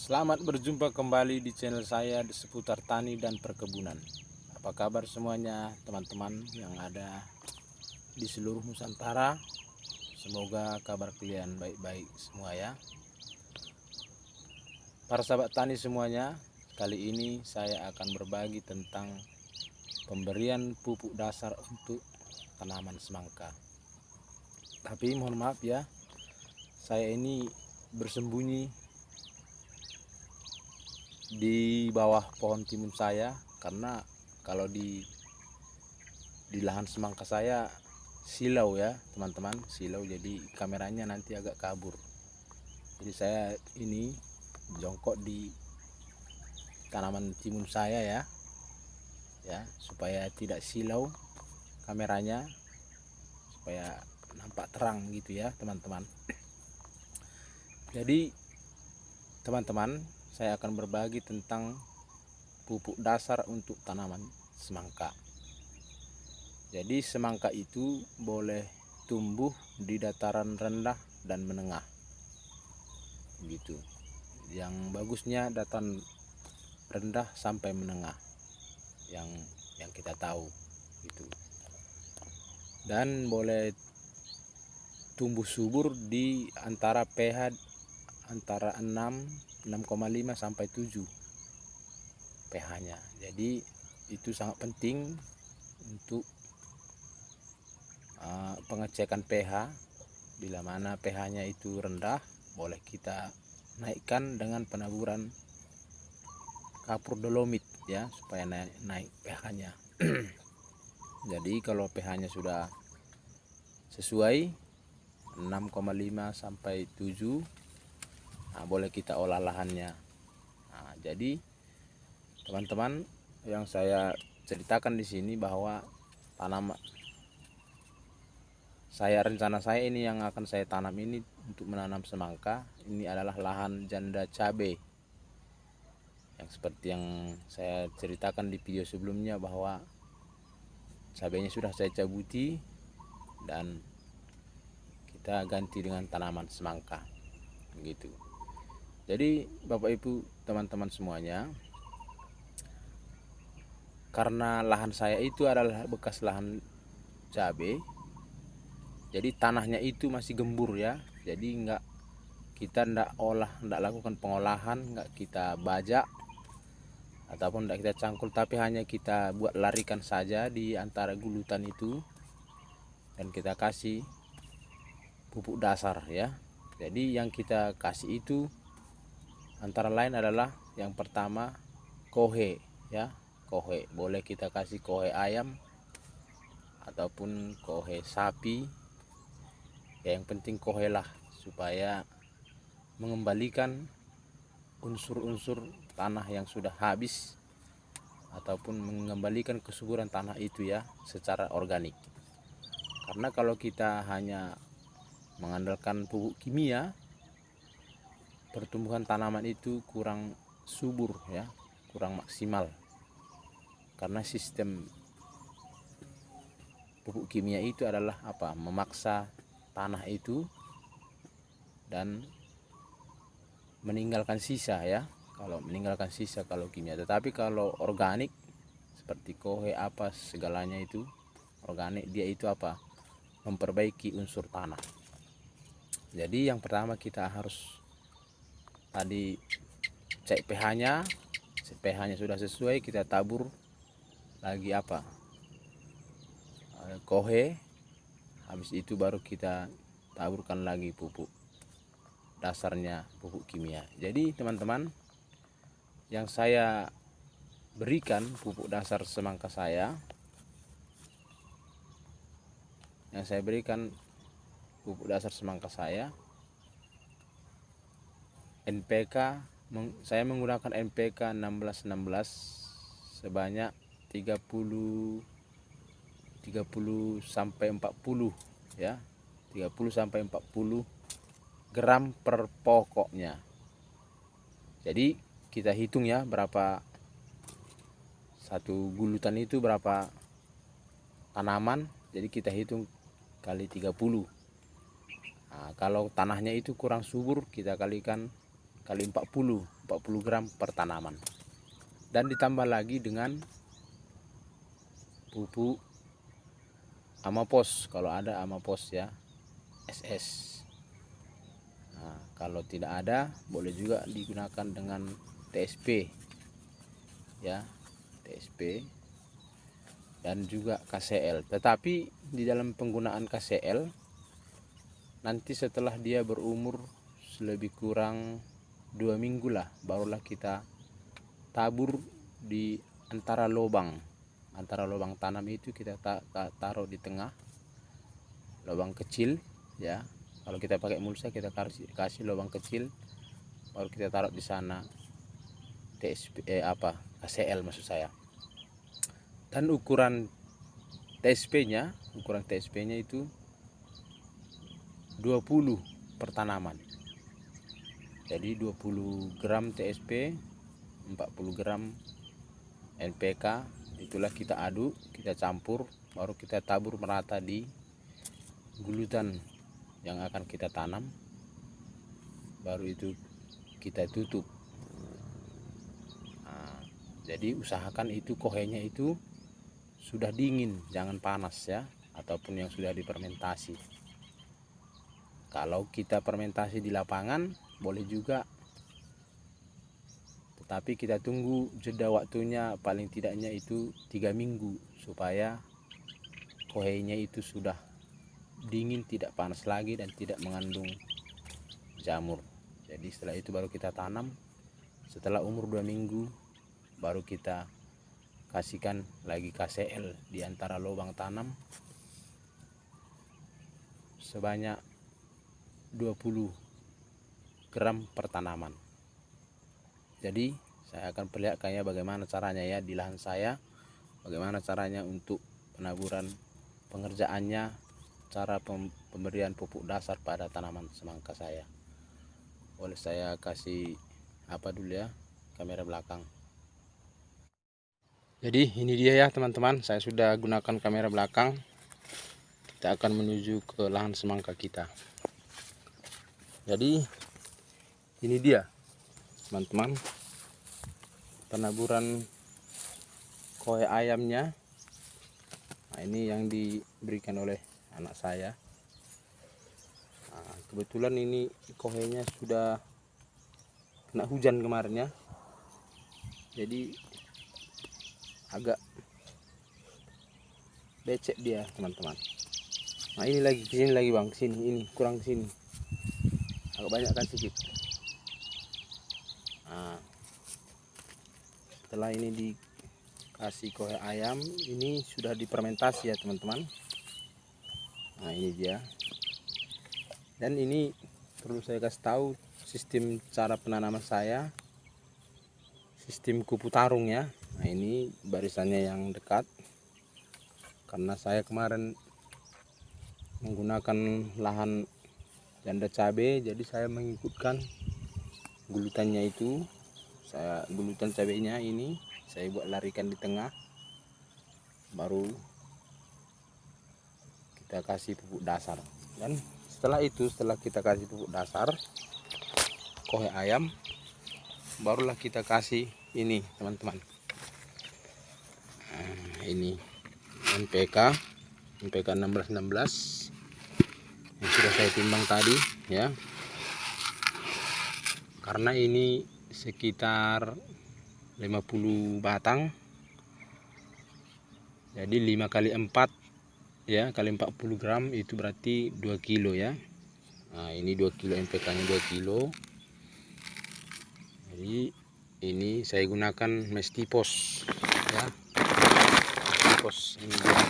Selamat berjumpa kembali di channel saya seputar tani dan perkebunan. Apa kabar semuanya teman-teman yang ada di seluruh Nusantara? Semoga kabar kalian baik-baik semua ya. Para sahabat tani semuanya, kali ini saya akan berbagi tentang pemberian pupuk dasar untuk tanaman semangka. Tapi mohon maaf ya, saya ini bersembunyi di bawah pohon timun saya, karena kalau di lahan semangka saya silau ya teman-teman, silau, jadi kameranya nanti agak kabur. Jadi saya ini jongkok di tanaman timun saya ya supaya tidak silau kameranya, supaya nampak terang gitu ya teman-teman. Jadi teman-teman, saya akan berbagi tentang pupuk dasar untuk tanaman semangka. Jadi semangka itu boleh tumbuh di dataran rendah dan menengah gitu. Yang bagusnya dataran rendah sampai menengah yang kita tahu gitu. Dan boleh tumbuh subur di antara pH antara 6,5 sampai 7 pH-nya. Jadi itu sangat penting untuk pengecekan pH. Bila mana pH-nya itu rendah, boleh kita naikkan dengan penaburan kapur dolomit ya, supaya naik pH-nya. Jadi kalau pH-nya sudah sesuai 6,5 sampai 7, boleh kita olah lahannya. Jadi teman-teman, yang saya ceritakan di sini bahwa rencana saya ini yang akan saya tanam ini untuk menanam semangka, ini adalah lahan janda cabai. Yang seperti yang saya ceritakan di video sebelumnya, bahwa cabainya sudah saya cabuti dan kita ganti dengan tanaman semangka gitu. Jadi Bapak Ibu teman-teman semuanya, karena lahan saya itu adalah bekas lahan cabai, jadi tanahnya itu masih gembur ya. Jadi kita ndak lakukan pengolahan, nggak kita bajak ataupun ndak kita cangkul, tapi hanya kita buat larikan saja di antara gulutan itu, dan kita kasih pupuk dasar ya. Jadi yang kita kasih itu antara lain adalah yang pertama kohe ya, kohe. Boleh kita kasih kohe ayam ataupun kohe sapi ya, yang penting kohe lah, supaya mengembalikan unsur-unsur tanah yang sudah habis ataupun mengembalikan kesuburan tanah itu ya secara organik. Karena kalau kita hanya mengandalkan pupuk kimia, pertumbuhan tanaman itu kurang subur ya, kurang maksimal. Karena sistem pupuk kimia itu adalah memaksa tanah itu dan meninggalkan sisa ya. Kalau meninggalkan sisa kalau kimia, tetapi kalau organik seperti kohe segalanya itu organik, dia itu memperbaiki unsur tanah. Jadi yang pertama kita harus tadi cek pH-nya. pH-nya sudah sesuai, kita tabur lagi kohe. Habis itu baru kita taburkan lagi pupuk dasarnya, pupuk kimia. Jadi teman-teman, yang saya berikan pupuk dasar semangka saya, NPK, saya menggunakan NPK 1616 sebanyak 30 sampai 40 ya, 30 sampai 40 gram per pokoknya. Jadi kita hitung ya, berapa satu gulutan itu, berapa tanaman, jadi kita hitung kali 30. Kalau tanahnya itu kurang subur, kita kalikan kali 40 gram per tanaman. Dan ditambah lagi dengan pupuk Amapos kalau ada Amapos ya, SS. Nah, kalau tidak ada boleh juga digunakan dengan TSP ya, TSP dan juga KCL. Tetapi di dalam penggunaan KCL nanti setelah dia berumur lebih kurang 2 minggu lah, barulah kita tabur di antara lubang tanam itu. Kita taruh di tengah lubang kecil ya. Kalau kita pakai mulsa kita kasih lubang kecil, baru kita taruh di sana TSP KCL maksud saya. Dan ukuran TSP-nya itu 20 per tanaman. Jadi 20 gram TSP, 40 gram NPK, itulah kita aduk, kita campur, baru kita tabur merata di gulutan yang akan kita tanam. Baru itu kita tutup. Nah, jadi usahakan itu kohenya itu sudah dingin, jangan panas ya, ataupun yang sudah difermentasi. Kalau kita fermentasi di lapangan boleh juga, tetapi kita tunggu jeda waktunya paling tidaknya itu 3 minggu supaya kohenya itu sudah dingin, tidak panas lagi dan tidak mengandung jamur. Jadi setelah itu baru kita tanam. Setelah umur 2 minggu baru kita kasihkan lagi KCL di antara lubang tanam sebanyak 20 gram per tanaman. Jadi saya akan perlihatkannya bagaimana caranya ya di lahan saya, bagaimana caranya untuk penaburan, pengerjaannya, cara pemberian pupuk dasar pada tanaman semangka saya. Boleh saya kasih dulu ya, kamera belakang. Jadi ini dia ya teman-teman, saya sudah gunakan kamera belakang. Kita akan menuju ke lahan semangka kita. Jadi ini dia teman-teman, penaburan kohe ayamnya. Nah, ini yang diberikan oleh anak saya. Nah, kebetulan ini kohenya sudah kena hujan kemarin ya, jadi agak becek dia teman-teman. Nah ini lagi kesini lagi bang, sini ini kurang kesini, agak banyak kan sedikit. Nah, setelah ini dikasih kohe ayam, ini sudah difermentasi ya teman-teman. Nah ini dia. Dan ini perlu saya kasih tahu sistem cara penanaman saya, sistem kupu tarung ya. Nah ini barisannya yang dekat, karena saya kemarin menggunakan lahan janda cabai, jadi saya mengikutkan gulutannya itu. Gulutan cabainya ini saya buat larikan di tengah, baru kita kasih pupuk dasar. Dan setelah kita kasih pupuk dasar kohe ayam, barulah kita kasih ini teman-teman. Nah, ini NPK 1616 yang sudah saya timbang tadi ya, karena ini sekitar 50 batang, jadi 5 kali 4 ya, kali 40 gram itu berarti 2 kilo ya. Nah ini 2 kilo, NPK nya 2 kilo. Jadi ini saya gunakan Mestipos ya, Mestipos ini dia.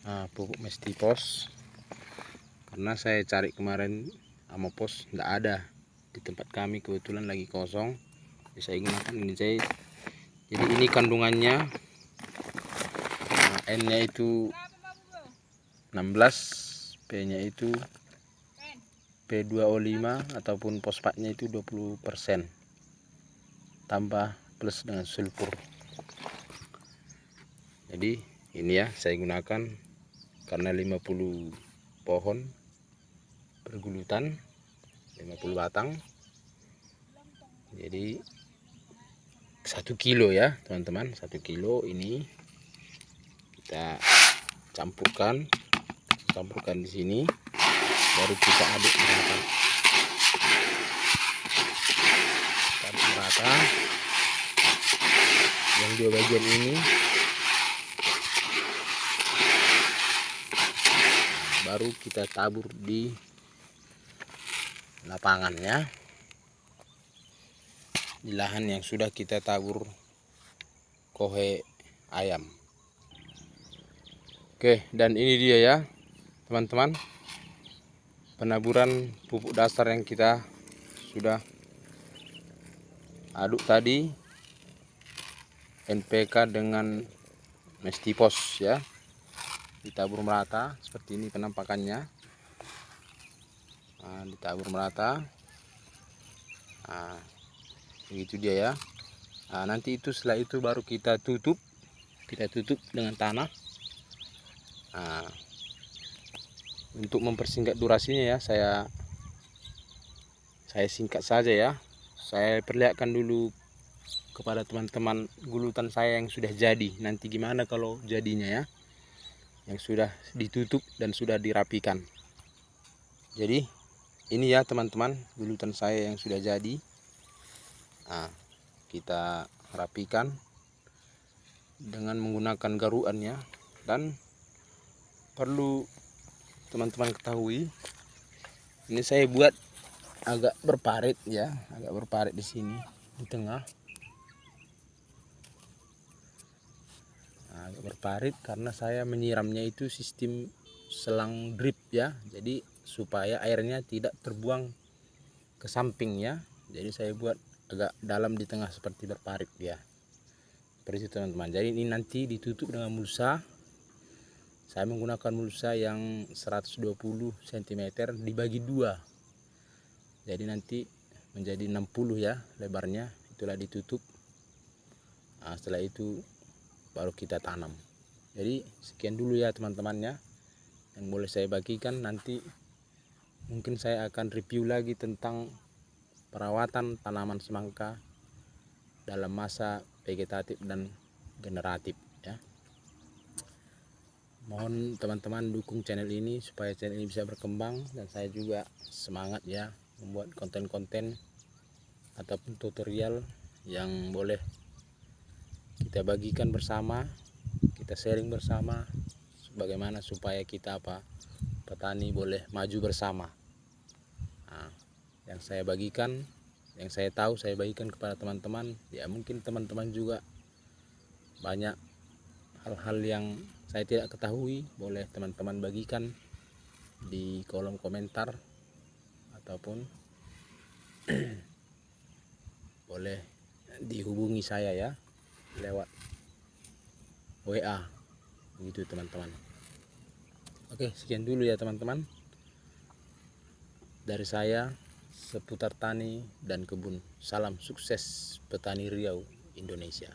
Nah, pupuk Mestipos, karena saya cari kemarin Amapos tidak ada di tempat kami, kebetulan lagi kosong, jadi saya gunakan ini. Jadi ini kandungannya, N nya itu 16, P nya itu P2O5 ataupun fosfatnya itu 20%, tambah plus dengan sulfur. Jadi ini ya saya gunakan karena 50 pohon bergulutan, 50 batang. Jadi 1 kilo ya teman-teman, 1 kilo ini kita campurkan di sini, baru kita aduk merata. Aduk merata yang dua bagian ini, baru kita tabur di lapangan ya, di lahan yang sudah kita tabur kohe ayam. Oke, dan ini dia ya teman-teman, penaburan pupuk dasar yang kita sudah aduk tadi, NPK dengan Mestipos ya, ditabur merata seperti ini penampakannya. Nah, ditabur merata. Nah, begitu dia ya. Nah, nanti itu setelah itu baru kita tutup dengan tanah. Nah, untuk mempersingkat durasinya ya, saya singkat saja ya. Saya perlihatkan dulu kepada teman-teman gulutan saya yang sudah jadi. Nanti gimana kalau jadinya ya, yang sudah ditutup dan sudah dirapikan. Jadi ini ya teman-teman, gulutan saya yang sudah jadi. Nah, kita rapikan dengan menggunakan garuan ya. Dan perlu teman-teman ketahui, ini saya buat agak berparit ya, agak berparit di sini di tengah. Nah, agak berparit karena saya menyiramnya itu sistem selang drip ya, jadi supaya airnya tidak terbuang ke samping ya. Jadi saya buat agak dalam di tengah seperti berparit ya, seperti itu teman-teman. Jadi ini nanti ditutup dengan mulsa. Saya menggunakan mulsa yang 120 cm dibagi 2, jadi nanti menjadi 60 ya lebarnya, itulah ditutup. Nah, setelah itu baru kita tanam. Jadi sekian dulu ya teman-temannya yang boleh saya bagikan. Nanti mungkin saya akan review lagi tentang perawatan tanaman semangka dalam masa vegetatif dan generatif ya. Mohon teman-teman dukung channel ini supaya channel ini bisa berkembang, dan saya juga semangat ya membuat konten-konten ataupun tutorial yang boleh kita bagikan bersama, kita sharing bersama, bagaimana supaya kita petani boleh maju bersama. Nah, yang saya bagikan, yang saya tahu saya bagikan kepada teman-teman ya. Mungkin teman-teman juga banyak hal-hal yang saya tidak ketahui, boleh teman-teman bagikan di kolom komentar ataupun boleh dihubungi saya ya lewat WA, begitu teman-teman. Oke, sekian dulu ya teman-teman dari saya seputar tani dan kebun. Salam sukses petani Riau Indonesia.